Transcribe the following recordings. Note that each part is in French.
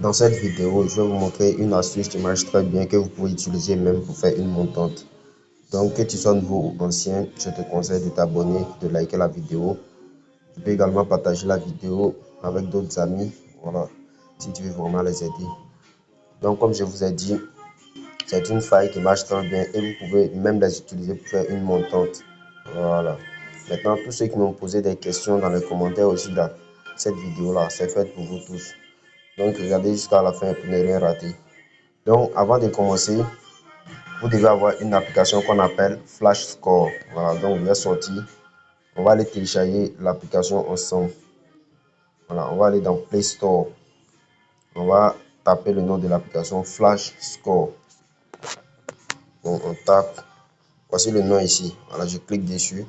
Dans cette vidéo, je vais vous montrer une astuce qui marche très bien que vous pouvez utiliser même pour faire une montante. Donc, que tu sois nouveau ou ancien, je te conseille de t'abonner, de liker la vidéo. Tu peux également partager la vidéo avec d'autres amis, voilà, si tu veux vraiment les aider. Donc, comme je vous ai dit, c'est une faille qui marche très bien et vous pouvez même les utiliser pour faire une montante. Voilà. Maintenant, tous ceux qui m'ont posé des questions dans les commentaires aussi, là, cette vidéo-là, c'est faite pour vous tous. Donc, regardez jusqu'à la fin pour ne rien rater. Donc, avant de commencer, vous devez avoir une application qu'on appelle Flash Score. Voilà, donc je vais sortir. On va aller télécharger l'application ensemble. Voilà, on va aller dans Play Store. On va taper le nom de l'application Flash Score. Donc, on tape. Voici le nom ici. Voilà, je clique dessus.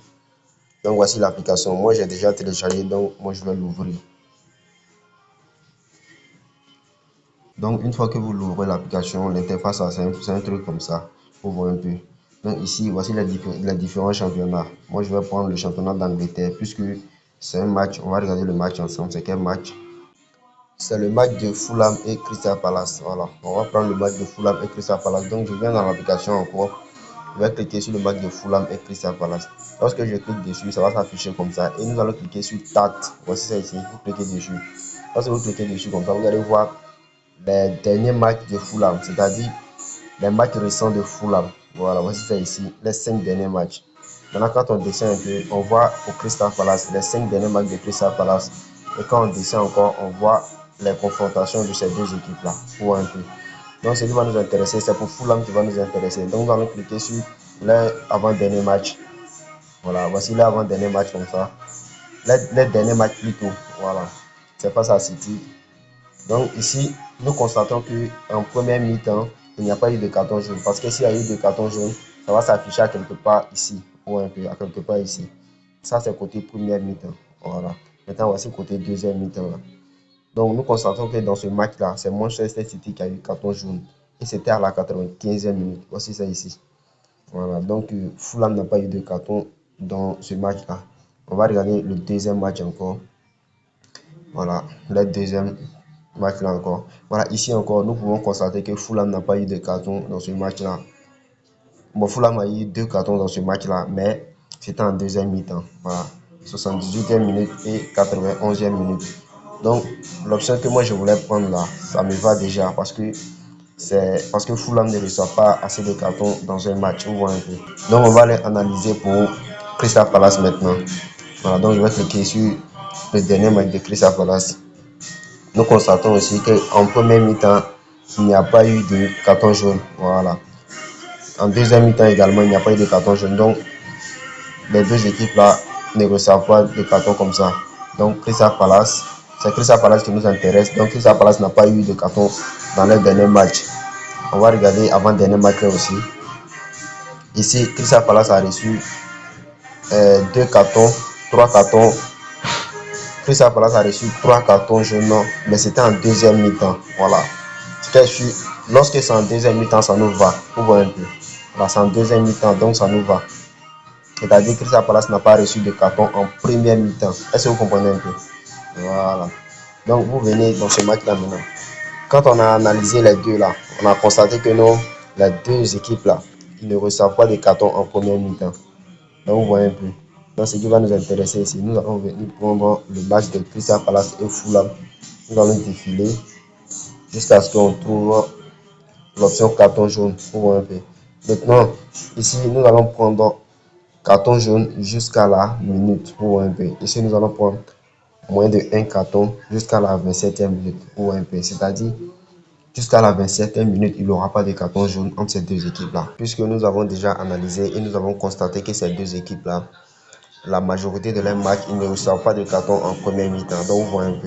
Donc, voici l'application. Moi, j'ai déjà téléchargé, donc moi, je vais l'ouvrir. Donc, une fois que vous l'ouvrez l'application, l'interface, c'est un truc comme ça. Vous voyez un peu. Donc, ici, voici les différents championnats. Moi, je vais prendre le championnat d'Angleterre puisque c'est un match. On va regarder le match ensemble. C'est quel match? C'est le match de Fulham et Crystal Palace. Voilà. On va prendre le match de Fulham et Crystal Palace. Donc, je viens dans l'application encore. Je vais cliquer sur le match de Fulham et Crystal Palace. Lorsque je clique dessus, ça va s'afficher comme ça. Et nous allons cliquer sur Start. Voici ça ici. Vous cliquez dessus. Lorsque vous cliquez dessus comme ça, vous allez voir les derniers matchs de Fulham, c'est-à-dire les matchs récents de Fulham. Voilà, voici ça ici, les 5 derniers matchs. Maintenant, quand on descend un peu, on voit au Crystal Palace les 5 derniers matchs de Crystal Palace. Et quand on descend encore, on voit les confrontations de ces deux équipes-là. Pour un peu. Donc, ce qui va nous intéresser, c'est pour Fulham qui va nous intéresser. Donc, nous allons cliquer sur l'avant-dernier match. Voilà, voici l'avant-dernier match comme ça. Les derniers matchs plutôt. Voilà, c'est face à City. Donc ici, nous constatons qu'en première mi-temps, il n'y a pas eu de carton jaune. Parce que s'il y a eu de carton jaune, ça va s'afficher à quelque part ici. Ou un peu à quelque part ici. Ça, c'est côté première mi-temps. Voilà. Maintenant, voici côté deuxième mi-temps. Donc, nous constatons que dans ce match-là, c'est Manchester City qui a eu carton jaune. Et c'était à la 95e minute. Voici ça ici. Voilà. Donc, Fulham n'a pas eu de carton dans ce match-là. On va regarder le deuxième match encore. Voilà. Le deuxième match là encore. Voilà, ici encore, nous pouvons constater que Fulham n'a pas eu de carton dans ce match-là. Bon, Fulham a eu 2 cartons dans ce match-là, mais c'était en deuxième mi-temps. Voilà, 78e minute et 91e minute. Donc, l'option que moi je voulais prendre là, ça me va déjà c'est parce que Fulham ne reçoit pas assez de cartons dans un match. On voit un peu. Donc, on va aller analyser pour Crystal Palace maintenant. Voilà, donc je vais cliquer sur le dernier match de Crystal Palace. Nous constatons aussi qu'en première mi-temps, il n'y a pas eu de carton jaune. Voilà. En deuxième mi-temps également, il n'y a pas eu de carton jaune. Donc, les deux équipes là ne reçoivent pas de carton comme ça. Donc, Crystal Palace, c'est Crystal Palace qui nous intéresse. Donc, Crystal Palace n'a pas eu de carton dans les derniers matchs. On va regarder avant-dernier match aussi. Ici, Crystal Palace a reçu 2 cartons, 3 cartons. Crystal Palace a reçu 3 cartons jaunes, mais c'était en deuxième mi-temps. Voilà. Lorsque c'est en deuxième mi-temps, ça nous va. Vous voyez un peu. Là, c'est en deuxième mi-temps, donc ça nous va. C'est-à-dire que Crystal Palace n'a pas reçu de carton en première mi-temps. Est-ce que vous comprenez un peu? Voilà. Donc, vous venez dans ce match-là maintenant. Quand on a analysé les deux là, on a constaté que non, les deux équipes là, ils ne reçoivent pas de carton en première mi-temps. Donc, vous voyez un peu. Donc, ce qui va nous intéresser ici, nous allons venir prendre le match de Crystal Palace et Fulham. Nous allons défiler jusqu'à ce qu'on trouve l'option carton jaune. Vous voyez un peu. Maintenant, ici, nous allons prendre carton jaune jusqu'à la minute. Vous voyez un peu. Ici, nous allons prendre moins de 1 carton jusqu'à la 27e minute. Vous voyez un peu. C'est-à-dire, jusqu'à la 27e minute, il n'y aura pas de carton jaune entre ces deux équipes-là. Puisque nous avons déjà analysé et nous avons constaté que ces deux équipes-là, la majorité de leurs matchs, ils ne reçoivent pas de carton en première mi-temps. Donc, vous voyez un peu.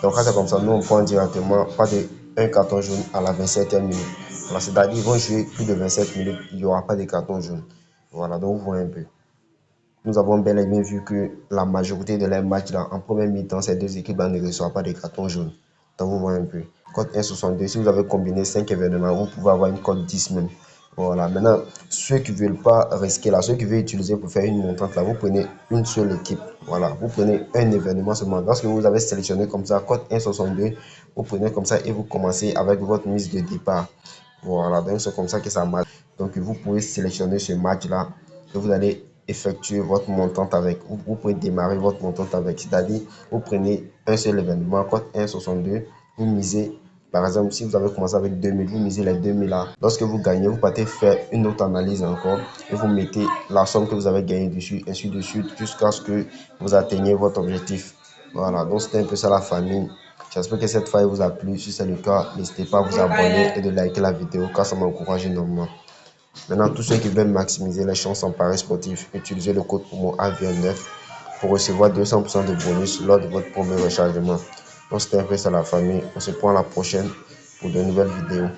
Donc, quand c'est comme ça, nous, on prend directement pas de 1 carton jaune à la 27e minute. Voilà, c'est-à-dire, ils vont jouer plus de 27 minutes, il n'y aura pas de carton jaune. Voilà, donc, vous voyez un peu. Nous avons bel et bien vu que la majorité de leurs matchs, là, en première mi-temps, ces deux équipes-là ne reçoivent pas de carton jaune. Donc, vous voyez un peu. Code 1,62, si vous avez combiné 5 événements, vous pouvez avoir une cote 10 même. Voilà, maintenant, ceux qui ne veulent pas risquer là, ceux qui veulent utiliser pour faire une montante là, vous prenez une seule équipe. Voilà, vous prenez un événement seulement. Lorsque vous avez sélectionné comme ça, code 1,62, vous prenez comme ça et vous commencez avec votre mise de départ. Voilà, donc c'est comme ça que ça marche. Donc vous pouvez sélectionner ce match-là et vous allez effectuer votre montante avec. Vous pouvez démarrer votre montante avec. C'est-à-dire, vous prenez un seul événement, code 1,62, vous misez. Par exemple, si vous avez commencé avec 2000, vous misez les 2000 là. Lorsque vous gagnez, vous partez faire une autre analyse encore et vous mettez la somme que vous avez gagnée dessus, ainsi de suite, jusqu'à ce que vous atteigniez votre objectif. Voilà, donc c'était un peu ça la famille. J'espère que cette faille vous a plu. Si c'est le cas, n'hésitez pas à vous abonner et de liker la vidéo car ça m'encourage énormément. Maintenant, tous ceux qui veulent maximiser les chances en paris sportif, utilisez le code promo AVN9 pour recevoir 200% de bonus lors de votre premier rechargement. Donc c'était un peu ça la famille. On se prend à la prochaine pour de nouvelles vidéos.